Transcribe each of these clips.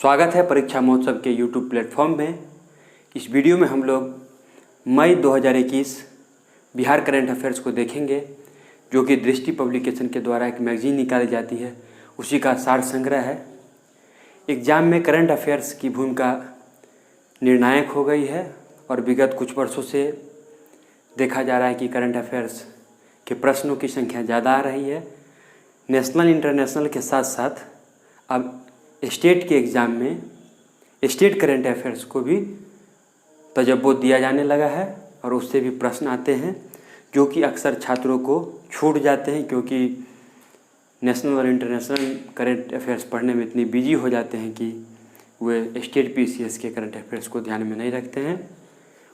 स्वागत है परीक्षा महोत्सव के YouTube प्लेटफॉर्म में। इस वीडियो में हम लोग मई 2021 बिहार करंट अफेयर्स को देखेंगे, जो कि दृष्टि पब्लिकेशन के द्वारा एक मैगजीन निकाली जाती है, उसी का सार संग्रह है। एग्ज़ाम में करंट अफेयर्स की भूमिका निर्णायक हो गई है और विगत कुछ वर्षों से देखा जा रहा है कि करंट अफेयर्स के प्रश्नों की संख्या ज़्यादा आ रही है। नेशनल इंटरनेशनल के साथ साथ अब स्टेट के एग्ज़ाम में स्टेट करंट अफेयर्स को भी तजब्बो दिया जाने लगा है और उससे भी प्रश्न आते हैं, जो कि अक्सर छात्रों को छूट जाते हैं, क्योंकि नेशनल और इंटरनेशनल करंट अफेयर्स पढ़ने में इतनी बिजी हो जाते हैं कि वे स्टेट पीसीएस के करंट अफेयर्स को ध्यान में नहीं रखते हैं।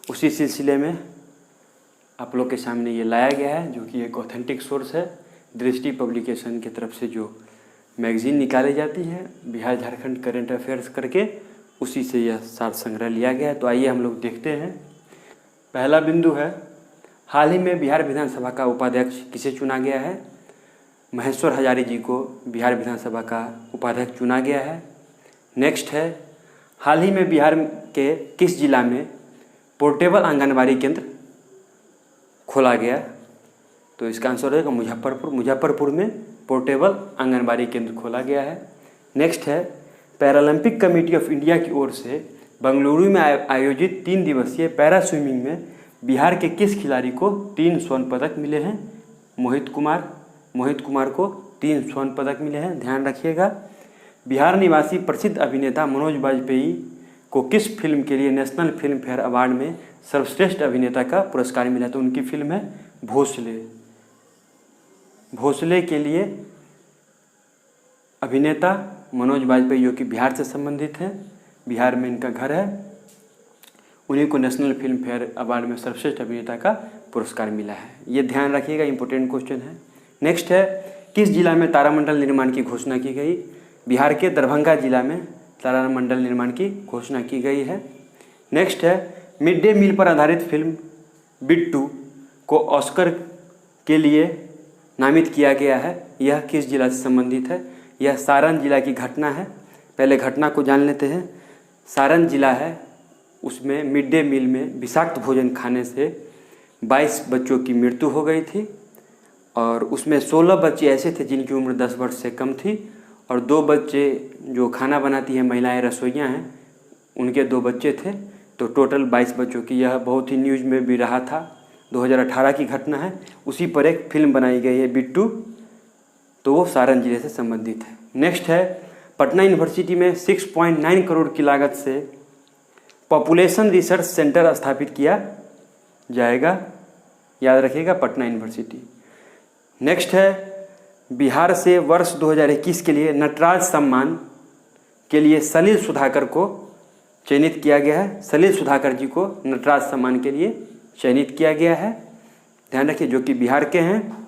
उसी सिलसिले में आप लोग के सामने ये लाया गया है, जो कि एक ऑथेंटिक सोर्स है। दृष्टि पब्लिकेशन की तरफ से जो मैगजीन निकाली जाती है बिहार झारखंड करंट अफेयर्स करके, उसी से यह सार संग्रह लिया गया है। तो आइए हम लोग देखते हैं। पहला बिंदु है, हाल ही में बिहार विधानसभा का उपाध्यक्ष किसे चुना गया है? महेश्वर हजारी जी को बिहार विधानसभा का उपाध्यक्ष चुना गया है। नेक्स्ट है, हाल ही में बिहार के किस जिला में पोर्टेबल आंगनबाड़ी केंद्र खोला गया? तो इसका आंसर रहेगा मुजफ्फरपुर। मुजफ्फरपुर में पोर्टेबल आंगनबाड़ी केंद्र खोला गया है। नेक्स्ट है, पैरालंपिक कमेटी ऑफ इंडिया की ओर से बेंगलुरु में आयोजित 3 दिवसीय पैरा स्विमिंग में बिहार के किस खिलाड़ी को 3 स्वर्ण पदक मिले हैं? मोहित कुमार को 3 स्वर्ण पदक मिले हैं, ध्यान रखिएगा। बिहार निवासी प्रसिद्ध अभिनेता मनोज बाजपेयी को किस फिल्म के लिए नेशनल फिल्म फेयर अवार्ड में सर्वश्रेष्ठ अभिनेता का पुरस्कार मिला? तो उनकी फिल्म है भोसले के लिए अभिनेता मनोज बाजपेयी, जो कि बिहार से संबंधित हैं, बिहार में इनका घर है, उन्हीं को नेशनल फिल्म फेयर अवार्ड में सर्वश्रेष्ठ अभिनेता का पुरस्कार मिला है। ये ध्यान रखिएगा, इंपॉर्टेंट क्वेश्चन है। नेक्स्ट है, किस जिला में तारामंडल निर्माण की घोषणा की गई? बिहार के दरभंगा जिला में तारामंडल निर्माण की घोषणा की गई है। नेक्स्ट है, मिड डे मील पर आधारित फिल्म बिट्टू को ऑस्कर के लिए नामित किया गया है। यह किस जिला से संबंधित है? यह सारण जिला की घटना है। पहले घटना को जान लेते हैं। सारण जिला है, उसमें मिड डे मील में विषाक्त भोजन खाने से 22 बच्चों की मृत्यु हो गई थी और उसमें 16 बच्चे ऐसे थे जिनकी उम्र 10 वर्ष से कम थी और 2 बच्चे जो खाना बनाती हैं, महिलाएं रसोइयाँ हैं, उनके 2 बच्चे थे। तो टोटल 22 बच्चों की, यह बहुत ही न्यूज़ में भी रहा था। 2018 की घटना है, उसी पर एक फिल्म बनाई गई है बिट्टू, तो वो सारण जिले से संबंधित है। नेक्स्ट है, पटना यूनिवर्सिटी में 6.9 करोड़ की लागत से पॉपुलेशन रिसर्च सेंटर स्थापित किया जाएगा, याद रखिएगा, पटना यूनिवर्सिटी। नेक्स्ट है, बिहार से वर्ष 2021 के लिए नटराज सम्मान के लिए सलिल सुधाकर को चयनित किया गया है। सलिल सुधाकर जी को नटराज सम्मान के लिए चयनित किया गया है, ध्यान रखिए, जो कि बिहार के हैं।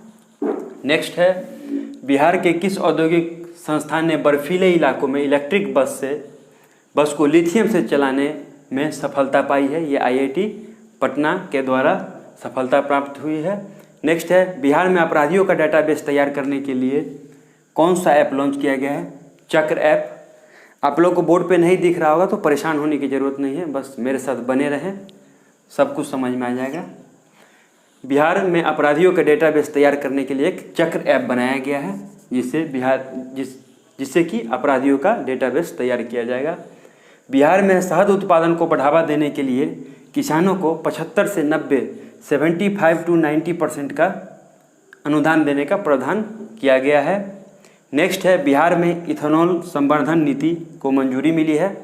नेक्स्ट है, बिहार के किस औद्योगिक संस्थान ने बर्फीले इलाकों में इलेक्ट्रिक बस को लिथियम से चलाने में सफलता पाई है? ये आईआईटी पटना के द्वारा सफलता प्राप्त हुई है। नेक्स्ट है, बिहार में अपराधियों का डाटाबेस तैयार करने के लिए कौन सा ऐप लॉन्च किया गया है? चक्र ऐप। आप लोग को बोर्ड पे नहीं दिख रहा होगा तो परेशान होने की ज़रूरत नहीं है, बस मेरे साथ बने रहें, सब कुछ समझ में आ जाएगा। बिहार में अपराधियों का डेटाबेस तैयार करने के लिए एक चक्र ऐप बनाया गया है, जिससे कि अपराधियों का डेटाबेस तैयार किया जाएगा। बिहार में शहद उत्पादन को बढ़ावा देने के लिए किसानों को 75 से 90, 75 to 90% का अनुदान देने का प्रावधान किया गया है। नेक्स्ट है, बिहार में इथेनॉल संवर्धन नीति को मंजूरी मिली है।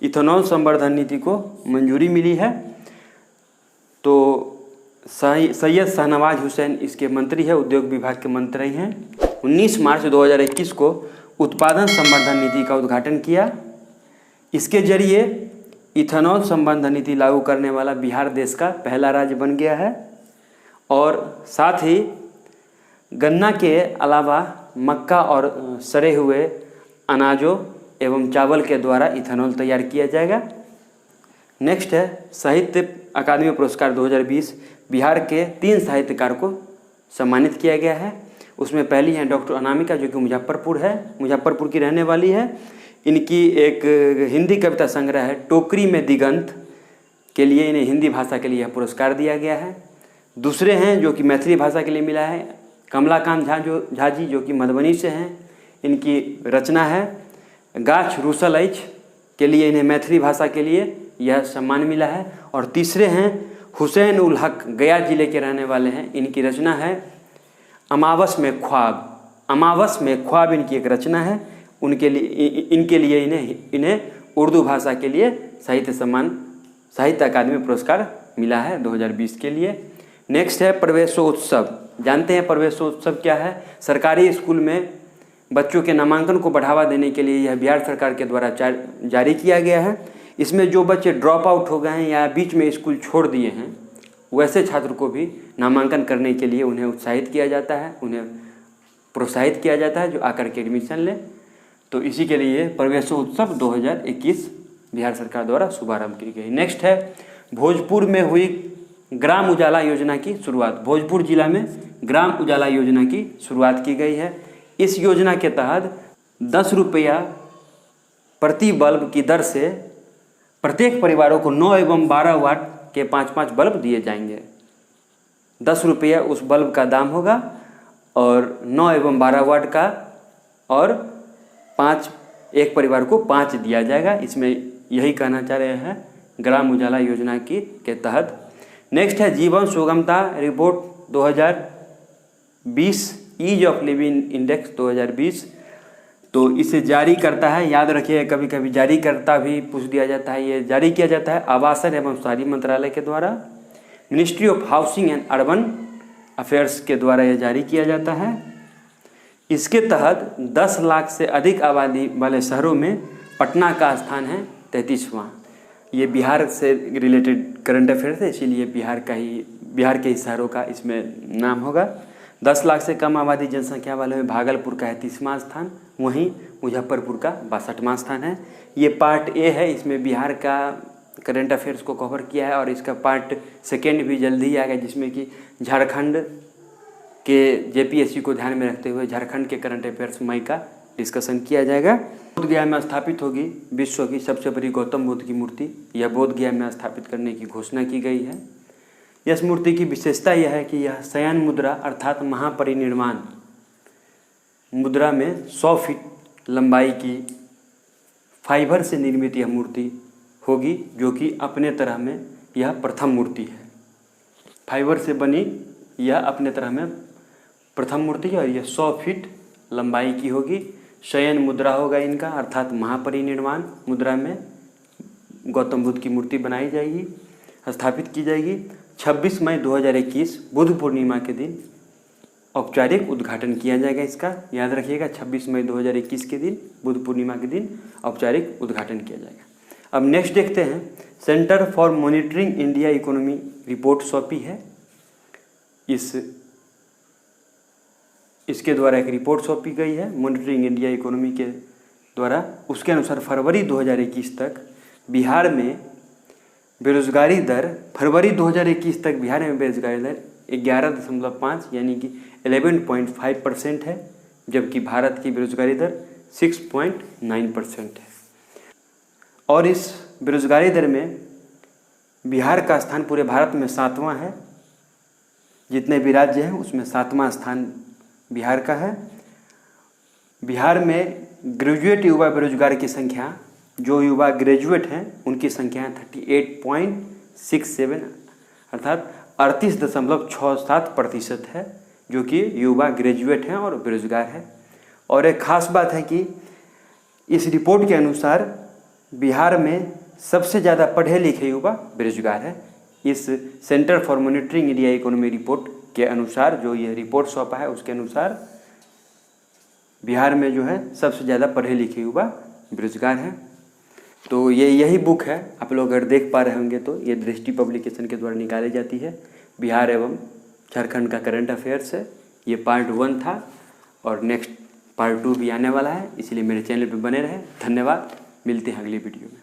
इथेनॉल संवर्धन नीति को मंजूरी मिली है, तो सैयद शाहनवाज हुसैन इसके मंत्री है, उद्योग विभाग के मंत्री हैं। 19 मार्च 2021 को उत्पादन संवर्धन नीति का उद्घाटन किया। इसके जरिए इथेनॉल संवर्धन नीति लागू करने वाला बिहार देश का पहला राज्य बन गया है और साथ ही गन्ना के अलावा मक्का और सड़े हुए अनाजों एवं चावल के द्वारा इथेनॉल तैयार किया जाएगा। नेक्स्ट है, साहित्य अकादमी पुरस्कार 2020 बिहार के 3 साहित्यकार को सम्मानित किया गया है। उसमें पहली है डॉक्टर अनामिका, जो कि मुजफ्फरपुर की रहने वाली है। इनकी एक हिंदी कविता संग्रह है टोकरी में दिगंत के लिए, इन्हें हिंदी भाषा के लिए यह पुरस्कार दिया गया है। दूसरे हैं जो कि मैथिली भाषा के लिए मिला है कमलाकांत झा जी, जो कि मधुबनी से हैं। इनकी रचना है गाछ रूसल अछि के लिए, इन्हें मैथिली भाषा के लिए यह सम्मान मिला है। और तीसरे हैं हुसैन उल हक, गया जिले के रहने वाले हैं। इनकी रचना है अमावस में ख्वाब। अमावस में ख्वाब इनकी एक रचना है। इनके लिए इन्हें उर्दू भाषा के लिए साहित्य अकादमी पुरस्कार मिला है 2020 के लिए। नेक्स्ट है प्रवेशोत्सव। जानते हैं प्रवेशोत्सव क्या है? सरकारी स्कूल में बच्चों के नामांकन को बढ़ावा देने के लिए यह बिहार सरकार के द्वारा जारी किया गया है। इसमें जो बच्चे ड्रॉप आउट हो गए हैं या बीच में स्कूल छोड़ दिए हैं, वैसे छात्र को भी नामांकन करने के लिए उन्हें उत्साहित किया जाता है, उन्हें प्रोत्साहित किया जाता है जो आकर के एडमिशन लें। तो इसी के लिए प्रवेशोत्सव 2021 बिहार सरकार द्वारा शुभारंभ की गई। नेक्स्ट है भोजपुर में हुई ग्राम उजाला योजना की शुरुआत। भोजपुर जिला में ग्राम उजाला योजना की शुरुआत की गई है। इस योजना के तहत 10 रुपया प्रति बल्ब की दर से प्रत्येक परिवारों को 9 एवं 12 वाट के 5-5 बल्ब दिए जाएंगे। 10 रुपया उस बल्ब का दाम होगा और 9 एवं 12 वाट का, और 5 एक परिवार को 5 दिया जाएगा। इसमें यही कहना चाह रहे हैं ग्राम उजाला योजना के तहत। नेक्स्ट है जीवन सुगमता report 2020, ease of living index 2020। तो इसे जारी करता है, याद रखिए कभी कभी जारी करता भी पूछ दिया जाता है। ये जारी किया जाता है आवासन एवं शहरी मंत्रालय के द्वारा, ministry of housing and urban affairs के द्वारा यह जारी किया जाता है। इसके तहत 10 लाख से अधिक आबादी वाले शहरों में पटना का स्थान है 33वां। ये बिहार से रिलेटेड करंट अफेयर्स है, इसीलिए बिहार के ही शहरों का इसमें नाम होगा। 10 लाख से कम आबादी जनसंख्या वाले में भागलपुर का है 30वां स्थान, वहीं मुजफ्फरपुर का 62वां स्थान है। ये पार्ट ए है, इसमें बिहार का करंट अफेयर्स को कवर किया है। और इसका पार्ट सेकेंड भी जल्दी ही आएगा, जिसमें कि झारखंड के जेपीएससी को ध्यान में रखते हुए झारखंड के करंट अफेयर्स मई का डिस्कशन किया जाएगा। बोधगया में स्थापित होगी विश्व की सबसे बड़ी गौतम बुद्ध की मूर्ति। यह बोधगया में स्थापित करने की घोषणा की गई है। इस मूर्ति की विशेषता यह है कि यह शयन मुद्रा अर्थात महापरिनिर्वाण मुद्रा में 100 फीट लंबाई की फाइबर से निर्मित यह मूर्ति होगी, जो कि अपने तरह में यह प्रथम मूर्ति है। फाइबर से बनी यह अपने तरह में प्रथम मूर्ति है और यह 100 फीट लंबाई की होगी। शयन मुद्रा होगा इनका, अर्थात महापरिनिर्वाण मुद्रा में गौतम बुद्ध की मूर्ति बनाई जाएगी, स्थापित की जाएगी। 26 मई 2021 बुद्ध पूर्णिमा के दिन औपचारिक उद्घाटन किया जाएगा इसका। याद रखिएगा 26 मई 2021 के दिन, बुद्ध पूर्णिमा के दिन औपचारिक उद्घाटन किया जाएगा। अब नेक्स्ट देखते हैं, centre for monitoring India economy report सौंपी है। इसके द्वारा एक रिपोर्ट सौंपी गई है मॉनिटरिंग इंडिया इकोनॉमी के द्वारा। उसके अनुसार फरवरी 2021 तक बिहार में बेरोजगारी दर, फरवरी 2021 तक बिहार में बेरोजगारी दर 11.5 यानी कि 11.5% है, जबकि भारत की बेरोजगारी दर 6.9% है। और इस बेरोजगारी दर में बिहार का स्थान पूरे भारत में 7वां है। जितने भी राज्य हैं उसमें 7वां स्थान बिहार का है। बिहार में ग्रेजुएट युवा बेरोजगार की संख्या, जो युवा ग्रेजुएट हैं उनकी संख्या 38.67 अर्थात 38.67% है, जो कि युवा ग्रेजुएट हैं और बेरोजगार है। और एक खास बात है कि इस रिपोर्ट के अनुसार बिहार में सबसे ज़्यादा पढ़े लिखे युवा बेरोजगार है। इस centre for monitoring India economy report के अनुसार, जो ये रिपोर्ट सौंपा है उसके अनुसार बिहार में जो है सबसे ज़्यादा पढ़े लिखे युवा बेरोजगार हैं। तो यही बुक है, आप लोग अगर देख पा रहे होंगे तो ये दृष्टि पब्लिकेशन के द्वारा निकाली जाती है। बिहार एवं झारखंड का करंट अफेयर्स है। ये पार्ट 1 था और नेक्स्ट पार्ट 2 भी आने वाला है, इसलिए मेरे चैनल पर बने रहें। धन्यवाद, मिलते हैं अगली वीडियो में।